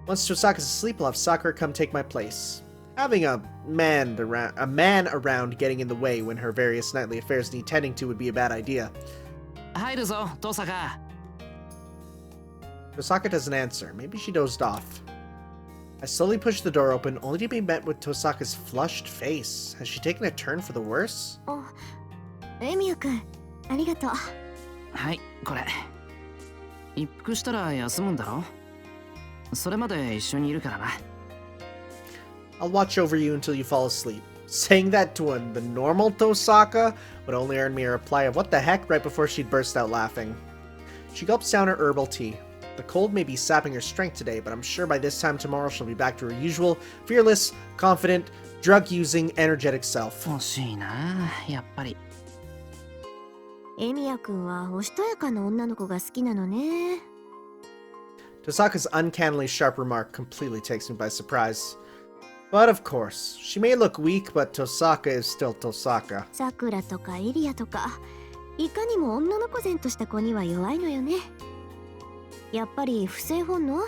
Speaker 1: Once Tohsaka's asleep, I'll have Sakura come take my place. Having a man around getting in the way when her various nightly affairs need tending to would be a bad idea.
Speaker 2: 入るぞ、トサカ。
Speaker 1: Tohsaka doesn't answer. Maybe she dozed off. I slowly push the door open, only to be met with Tohsaka's flushed face. Has she taken a turn for the worse?
Speaker 3: あ、エミヤくん、ありがとう。
Speaker 2: はい、これ。一服したら休むんだろ。それまで一緒にいるからな。
Speaker 1: I'll watch over you until you fall asleep. Saying that to the normal Tohsaka would only earn me a reply of what the heck right before she'd burst out laughing. She gulps down her herbal tea. The cold may be sapping her strength today, but I'm sure by this time tomorrow she'll be back to her usual, fearless, confident, drug-using, energetic self.
Speaker 2: 欲しいな、やっぱり。
Speaker 3: エミヤくんはおしとやかな女の子が好きなのね。
Speaker 1: Tohsaka's uncannily sharp remark completely takes me by surprise. But of course, she may look weak, but Tohsaka is still Tohsaka.
Speaker 3: さくらとかイリアとか、いかにも女の子然とした子には弱いのよね。やっぱり不正本能？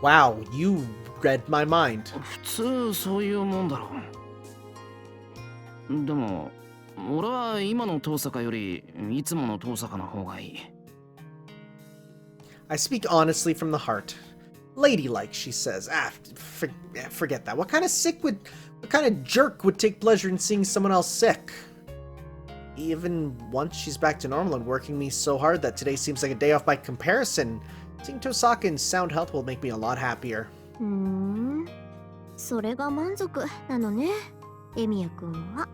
Speaker 1: Wow, you read my mind.
Speaker 2: 普通そういうもんだろう。でも、俺は今のトサカよりいつものトサカの方がいい。
Speaker 1: I speak honestly from the heart. Ladylike, she says. Forget that. What kind of jerk would take pleasure in seeing someone else sick? Even once she's back to normal and working me so hard that today seems like a day off by comparison, seeing Tohsaka in sound health will make me a lot happier.
Speaker 3: それが満足なのね、エミヤくんは。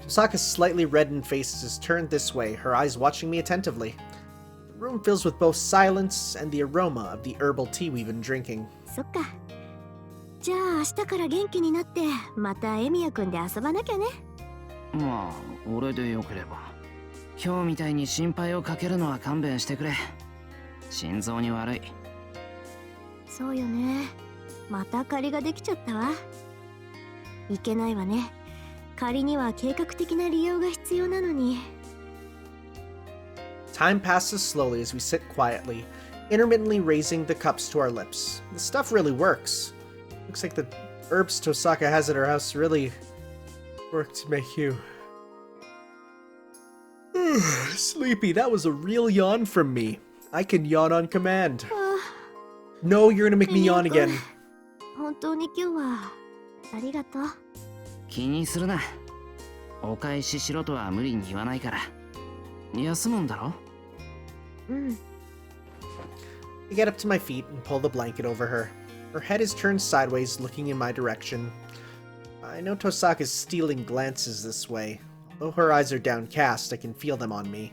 Speaker 1: Tohsaka's slightly reddened face is turned this way, her eyes watching me attentively. The room fills with both silence and the aroma of the herbal tea we've been drinking.
Speaker 3: そっか。じゃあ明日から元気になってまたエミヤくんで遊ばなきゃね。
Speaker 2: まあ、俺でよければ。今日みたいに心配をかけるのは勘弁してくれ。心臓に悪い。
Speaker 3: そうよね。また借りができちゃったわ。いけないわね。借りには計画的な利用が必要なのに。
Speaker 1: Time passes slowly as we sit quietly, intermittently raising the cups to our lips. The stuff really works. Looks like the herbs Tohsaka has at her house really work to make you sleepy. That was a real yawn from me. I can yawn on command. No, you're gonna make me yawn again.
Speaker 3: 本当に今日はありがとう。
Speaker 2: 気にするな。お返ししろとは無理に言わないから。休むんだろ？I
Speaker 1: get up to my feet and pull the blanket over her. Her head is turned sideways, looking in my direction. I know Tohsaka is stealing glances this way. Although her eyes are downcast, I can feel them on me.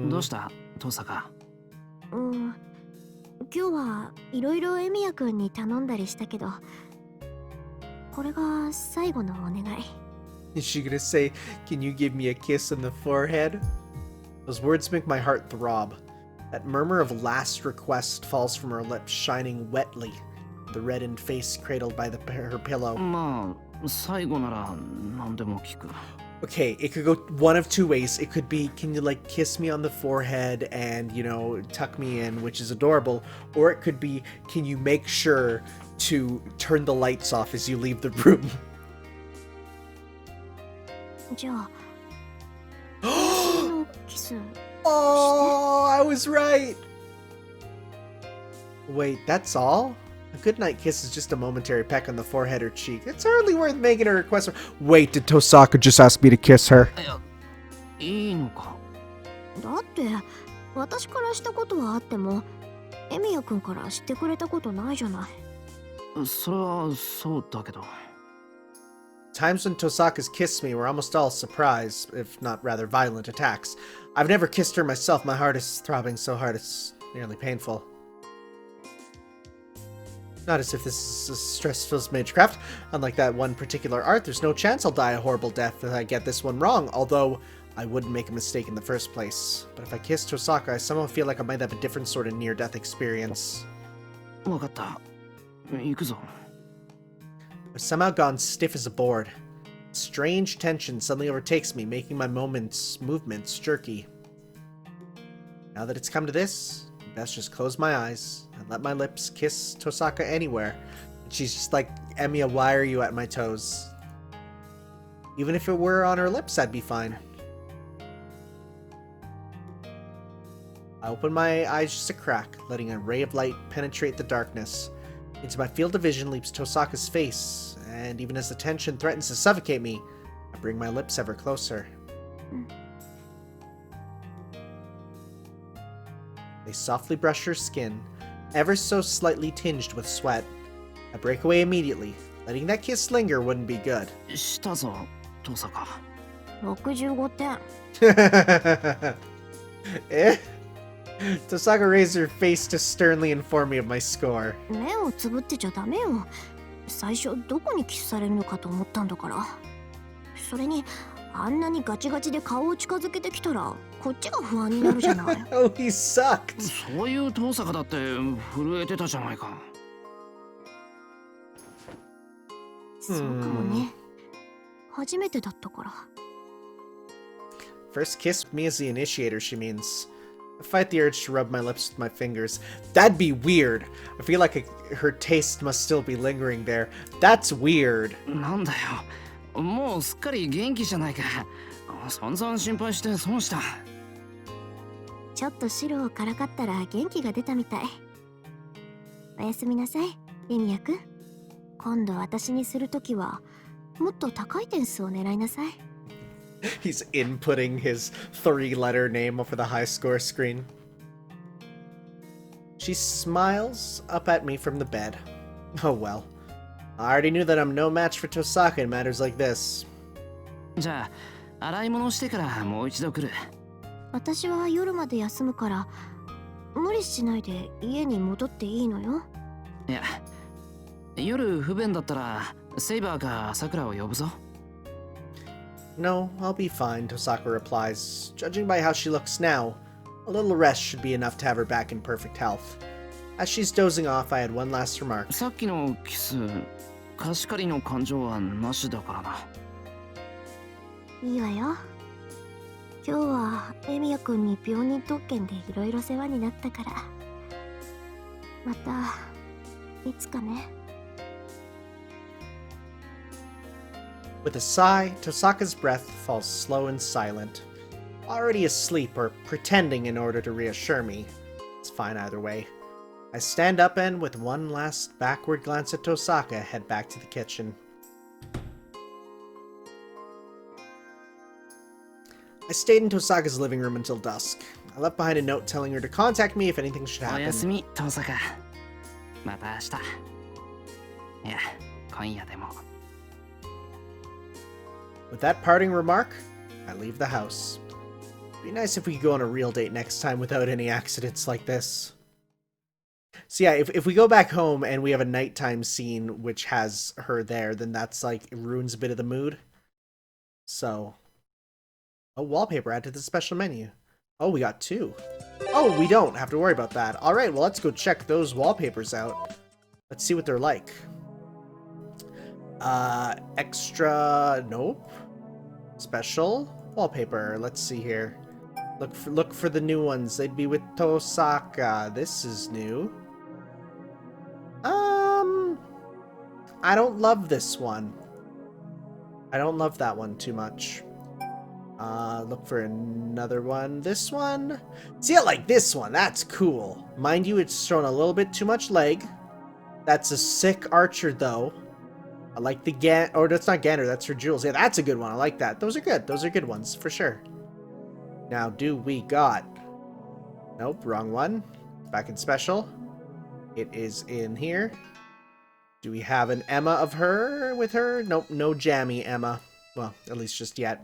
Speaker 2: どうしたトサカ？
Speaker 3: 今日はいろいろエミヤくんに頼んだりしたけど、これが最後のお願い。
Speaker 1: Is she gonna say, "Can you give me a kiss on the forehead?" Those words make my heart throb. That murmur of last request falls from her lips, shining wetly, the reddened face cradled by her pillow.
Speaker 2: まあ、最後なら何でも聞く。
Speaker 1: Okay, it could go one of two ways. It could be, can you like kiss me on the forehead and, you know, tuck me in, which is adorable. Or it could be, can you make sure to turn the lights off as you leave the room.
Speaker 3: じゃあ私のキス
Speaker 1: Oh, I was right! Wait, that's all? A goodnight kiss is just a momentary peck on the forehead or cheek. It's hardly worth making a request for. Wait, did Tohsaka just ask me to kiss her?
Speaker 2: いいのか。
Speaker 3: だって私からしたことはあってもエミヤ君からしてくれたことないじゃない。
Speaker 2: それはそうだけど。
Speaker 1: Times when Tohsaka's kissed me were almost all surprise, if not rather violent attacks. I've never kissed her myself. My heart is throbbing so hard it's nearly painful. Not as if this is a stressful magecraft. Unlike that one particular art, there's no chance I'll die a horrible death if I get this one wrong, although I wouldn't make a mistake in the first place. But if I kiss Tohsaka, I somehow feel like I might have a different sort of near-death experience.
Speaker 2: わかった。行くぞ。
Speaker 1: I've somehow gone stiff as a board. Strange tension suddenly overtakes me, making my movements jerky. Now that it's come to this, I'd best just close my eyes and let my lips kiss Tohsaka anywhere. And she's just like, Emiya, why are you at my toes? Even if it were on her lips, I'd be fine. I open my eyes just a crack, letting a ray of light penetrate the darkness. Into my field of vision leaps Tohsaka's face, and even as the tension threatens to suffocate me, I bring my lips ever closer. They softly brush her skin, ever so slightly tinged with sweat. I break away immediately. Letting that kiss linger wouldn't be good.
Speaker 2: したぞ、トサカ。
Speaker 3: 65点
Speaker 1: Eh? Tohsaka raised her face to sternly inform me of my score.
Speaker 3: 目をつぶってちゃダメよ。最初どこにキスされるのかと思ったんだから。それにあんなにガチガチで顔を近づけてきたらこっちが不安になるじゃない。
Speaker 1: Oh, he sucked.
Speaker 2: そういうトサカだって震えてたじゃないか。
Speaker 3: そうかもね。初めてだったから。
Speaker 1: First kiss with me as the initiator, she means. I fight the urge to rub my lips with my fingers. That'd be weird. I feel like her taste must still be lingering there. That's weird.
Speaker 2: なんだよ。もうすっかり元気じゃないか。散々心配して損した。
Speaker 3: ちょっと白をからかったら元気が出たみたい。おやすみなさい、レミヤ君。今度私にするときはもっと高い点数を狙いなさい。
Speaker 1: He's inputting his 3-letter name over the high score screen. She smiles up at me from the bed. Oh well. I already knew that I'm no match for Tohsaka in matters like this.
Speaker 2: じゃあ、洗い物してからもう一度来る。
Speaker 3: 私は夜まで休むから無理しないで家に戻っていいのよ。
Speaker 2: いや、夜不便だったらセイバーかさくらを呼ぶぞ。
Speaker 1: No, I'll be fine, Tohsaka replies. Judging by how she looks now, a little rest should be enough to have her back in perfect health. As she's dozing off, I had one last remark.
Speaker 2: さっきのキス、貸し借りの感情はなしだからな。
Speaker 3: いいわよ。今日はエミヤ君に病人特権でいろいろ世話になったから。またいつかね。
Speaker 1: With a sigh, Tohsaka's breath falls slow and silent. Already asleep or pretending in order to reassure me. It's fine either way. I stand up and, with one last backward glance at Tohsaka, head back to the kitchen. I stayed in Tohsaka's living room until dusk. I left behind a note telling her to contact me if anything should
Speaker 2: おや
Speaker 1: happen.
Speaker 2: すみ、トサカ。また明日。いや、今夜でも。
Speaker 1: With that parting remark, I leave the house. It'd be nice if we could go on a real date next time without any accidents like this. So yeah, if we go back home and we have a nighttime scene which has her there, then that's like, it ruins a bit of the mood. So, oh, wallpaper added to the special menu. Oh, we got 2. Oh, we don't have to worry about that. All right, well, let's go check those wallpapers out. Let's see what they're like. Extra, nope. Special wallpaper. Let's see here. Look for the new ones. They'd be with Tohsaka. This is new. I don't love this one. I don't love that one too much. Look for another one. This one? See, I like this one. That's cool. Mind you, it's shown a little bit too much leg. That's a sick archer, though. I like the or that's not Gander, that's her jewels. Yeah, that's a good one. I like that. Those are good. Those are good ones, for sure. Now, do we got... Nope, wrong one. Back in special. It is in here. Do we have an Emma of her with her? Nope, no jammy Emma. Well, at least just yet.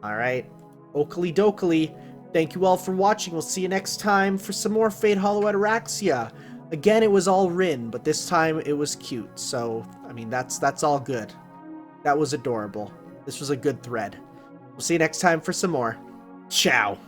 Speaker 1: Alright. Oakley dokley. Thank you all for watching. We'll see you next time for some more Fate Hollow Ataraxia. Again, it was all Rin, but this time it was cute. So, I mean, that's all good. That was adorable. This was a good thread. We'll see you next time for some more. Ciao.